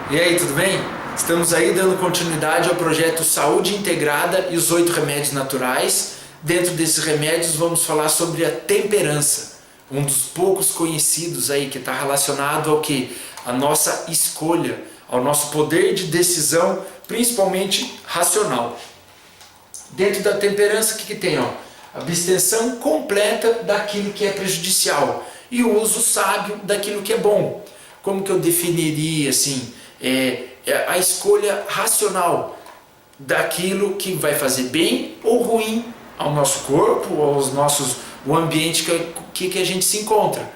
E aí, tudo bem? Estamos aí dando continuidade ao projeto Saúde Integrada e os 8 remédios naturais. Dentro desses remédios vamos falar sobre a temperança, um dos poucos conhecidos aí que está relacionado ao que? A nossa escolha, ao nosso poder de decisão, principalmente racional. Dentro da temperança, o que tem? Abstenção completa daquilo que é prejudicial e o uso sábio daquilo que é bom. Como que eu definiria assim? A escolha racional daquilo que vai fazer bem ou ruim ao nosso corpo, o ambiente que a gente se encontra.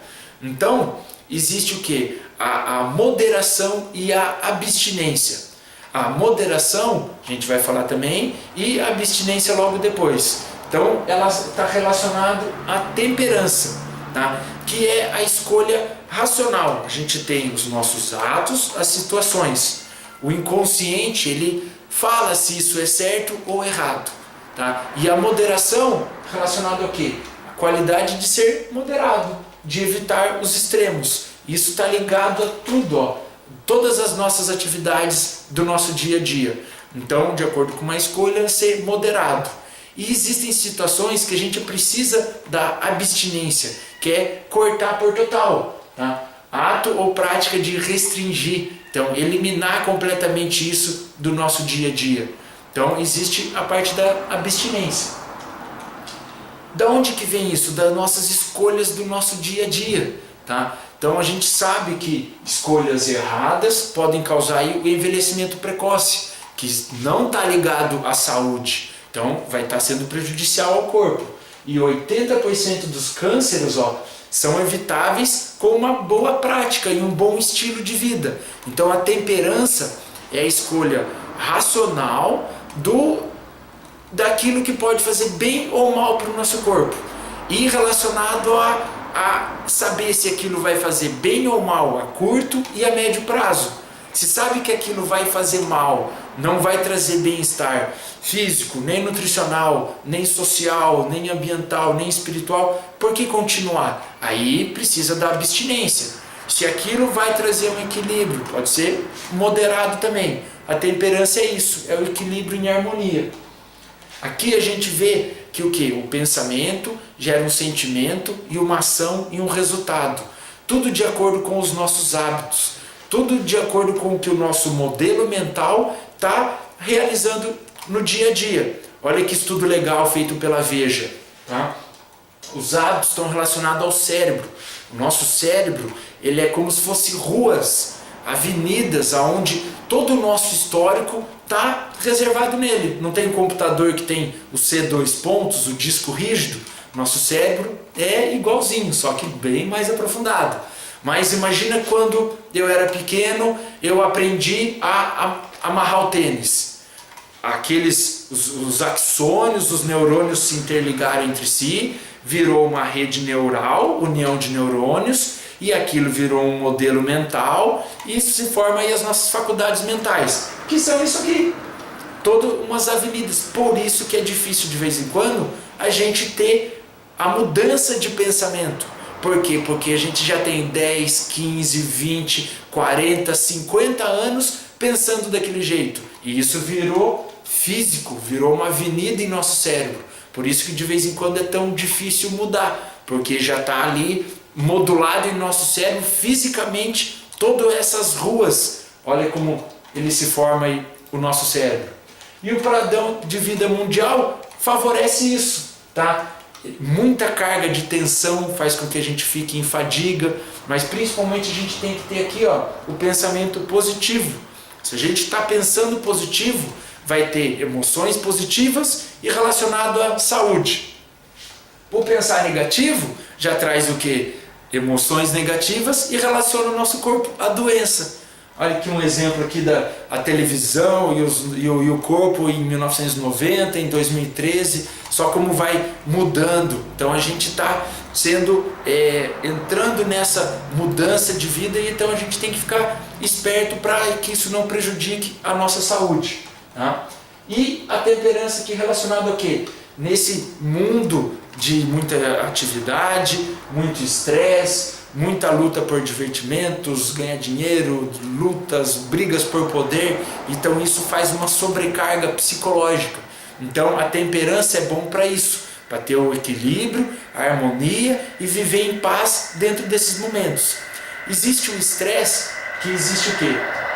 Então, existe o que? A moderação e a abstinência. A moderação, a gente vai falar também, e a abstinência logo depois. Então, ela está relacionada à temperança, tá? Que é a escolha racional. A gente tem os nossos atos, as situações. O inconsciente, ele fala se isso é certo ou errado, tá? E a moderação relacionada ao quê? A qualidade de ser moderado, de evitar os extremos. Isso está ligado a tudo, todas as nossas atividades do nosso dia a dia. Então, de acordo com uma escolha, ser moderado. E existem situações que a gente precisa da abstinência, que é cortar por total, tá? Ato ou prática de restringir, então eliminar completamente isso do nosso dia a dia. Então existe a parte da abstinência. Da onde que vem isso? Das nossas escolhas do nosso dia a dia, tá? Então a gente sabe que escolhas erradas podem causar aí o envelhecimento precoce, que não está ligado à saúde, então vai estar sendo prejudicial ao corpo. E 80% dos cânceres são evitáveis com uma boa prática e um bom estilo de vida. Então a temperança é a escolha racional daquilo que pode fazer bem ou mal para o nosso corpo. E relacionado a saber se aquilo vai fazer bem ou mal a curto e a médio prazo. Se sabe que aquilo vai fazer mal, não vai trazer bem-estar físico, nem nutricional, nem social, nem ambiental, nem espiritual, por que continuar? Aí precisa da abstinência. Se aquilo vai trazer um equilíbrio, pode ser moderado também. A temperança é isso, é o equilíbrio em harmonia. Aqui a gente vê que o que? O pensamento gera um sentimento e uma ação e um resultado. Tudo de acordo com os nossos hábitos. Tudo de acordo com o que o nosso modelo mental está realizando no dia a dia. Olha que estudo legal feito pela Veja, tá? Os hábitos estão relacionados ao cérebro. O nosso cérebro, ele é como se fosse ruas, avenidas, onde todo o nosso histórico está reservado nele. Não tem um computador que tem o C2 pontos, o disco rígido. Nosso cérebro é igualzinho, só que bem mais aprofundado. Mas imagina quando eu era pequeno, eu aprendi a amarrar o tênis. Os axônios, os neurônios se interligaram entre si, virou uma rede neural, união de neurônios, e aquilo virou um modelo mental, e isso se forma aí as nossas faculdades mentais, que são isso aqui, todas umas avenidas. Por isso que é difícil de vez em quando a gente ter a mudança de pensamento. Por quê? Porque a gente já tem 10, 15, 20, 40, 50 anos pensando daquele jeito. E isso virou físico, virou uma avenida em nosso cérebro. Por isso que de vez em quando é tão difícil mudar, porque já está ali modulado em nosso cérebro fisicamente todas essas ruas. Olha como ele se forma aí, o nosso cérebro. E o padrão de vida mundial favorece isso, tá? Muita carga de tensão faz com que a gente fique em fadiga, mas principalmente a gente tem que ter aqui o pensamento positivo. Se a gente está pensando positivo, vai ter emoções positivas e relacionado à saúde. O pensar negativo já traz o que? Emoções negativas e relaciona o nosso corpo à doença. Olha aqui um exemplo aqui da televisão e o corpo em 1990, em 2013, só como vai mudando. Então a gente está entrando nessa mudança de vida, e então a gente tem que ficar esperto para que isso não prejudique a nossa saúde, tá? E a temperança aqui relacionada ao quê? Nesse mundo de muita atividade, muito estresse, muita luta por divertimentos, ganhar dinheiro, lutas, brigas por poder, então isso faz uma sobrecarga psicológica. Então a temperança é bom para isso, para ter o equilíbrio, a harmonia e viver em paz dentro desses momentos. Existe o estresse, que existe o quê?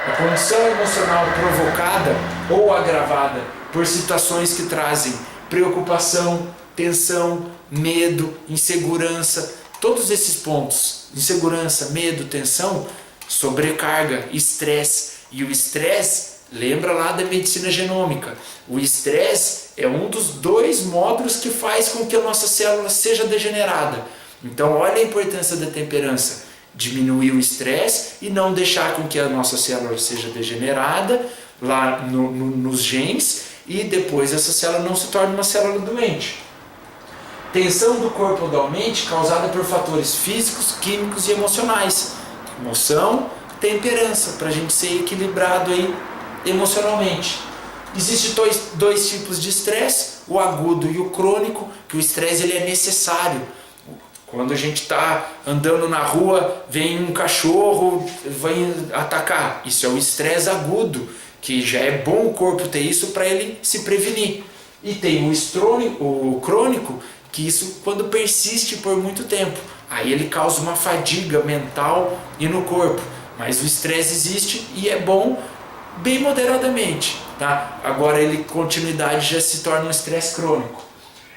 A condição emocional provocada ou agravada por situações que trazem preocupação, tensão, medo, insegurança. Todos esses pontos, insegurança, medo, tensão, sobrecarga, estresse. E o estresse, lembra lá da medicina genômica, o estresse é um dos 2 módulos que faz com que a nossa célula seja degenerada. Então olha a importância da temperança, diminuir o estresse e não deixar com que a nossa célula seja degenerada lá nos genes e depois essa célula não se torne uma célula doente. Tensão do corpo ou da mente causada por fatores físicos, químicos e emocionais. Emoção, temperança, para a gente ser equilibrado aí emocionalmente. Existem dois tipos de estresse, o agudo e o crônico, que o estresse ele é necessário. Quando a gente está andando na rua, vem um cachorro, vem atacar. Isso é o estresse agudo, que já é bom o corpo ter isso para ele se prevenir. E tem o crônico, que isso quando persiste por muito tempo, aí ele causa uma fadiga mental e no corpo, mas o estresse existe e é bom bem moderadamente, tá? Agora ele continuidade já se torna um estresse crônico.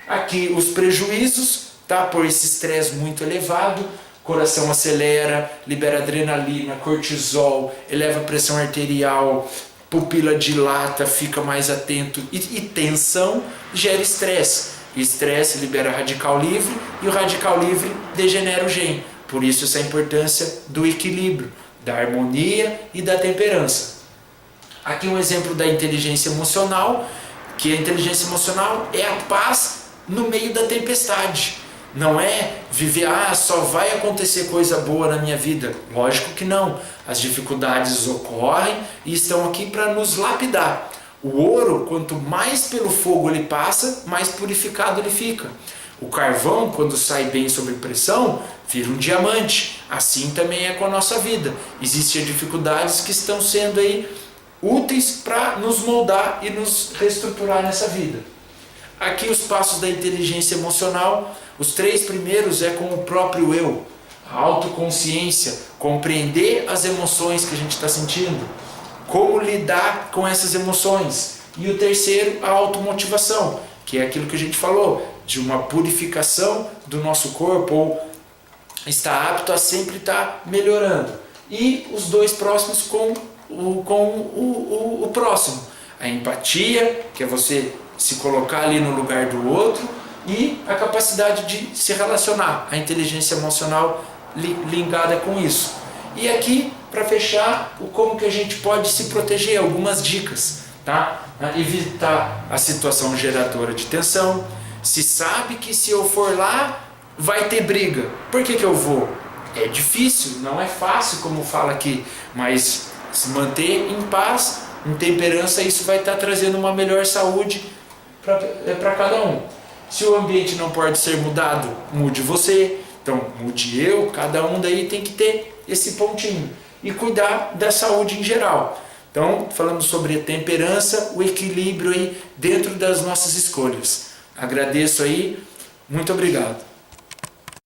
Aqui os prejuízos, tá? Por esse estresse muito elevado, coração acelera, libera adrenalina, cortisol, eleva a pressão arterial, pupila dilata, fica mais atento e tensão gera estresse. Estresse libera radical livre e o radical livre degenera o gene. Por isso essa importância do equilíbrio, da harmonia e da temperança. Aqui um exemplo da inteligência emocional, que a inteligência emocional é a paz no meio da tempestade. Não é viver, só vai acontecer coisa boa na minha vida. Lógico que não. As dificuldades ocorrem e estão aqui para nos lapidar. O ouro, quanto mais pelo fogo ele passa, mais purificado ele fica. O carvão, quando sai bem sob pressão, vira um diamante. Assim também é com a nossa vida. Existem dificuldades que estão sendo aí úteis para nos moldar e nos reestruturar nessa vida. Aqui os passos da inteligência emocional, os 3 primeiros é com o próprio eu, a autoconsciência, compreender as emoções que a gente está sentindo, como lidar com essas emoções. E o terceiro, a automotivação, que é aquilo que a gente falou, de uma purificação do nosso corpo, ou estar apto a sempre estar melhorando. E os 2 próximos com o próximo, a empatia, que é você se colocar ali no lugar do outro, e a capacidade de se relacionar, a inteligência emocional ligada com isso. E aqui, para fechar, como que a gente pode se proteger, algumas dicas, tá? Evitar a situação geradora de tensão. Se sabe que se eu for lá, vai ter briga. Por que eu vou? É difícil, não é fácil, como fala aqui, mas se manter em paz, em temperança, isso vai estar trazendo uma melhor saúde para cada um. Se o ambiente não pode ser mudado, mude você, então mude eu, cada um daí tem que ter esse pontinho e cuidar da saúde em geral. Então, falando sobre a temperança, o equilíbrio aí dentro das nossas escolhas. Agradeço aí, muito obrigado.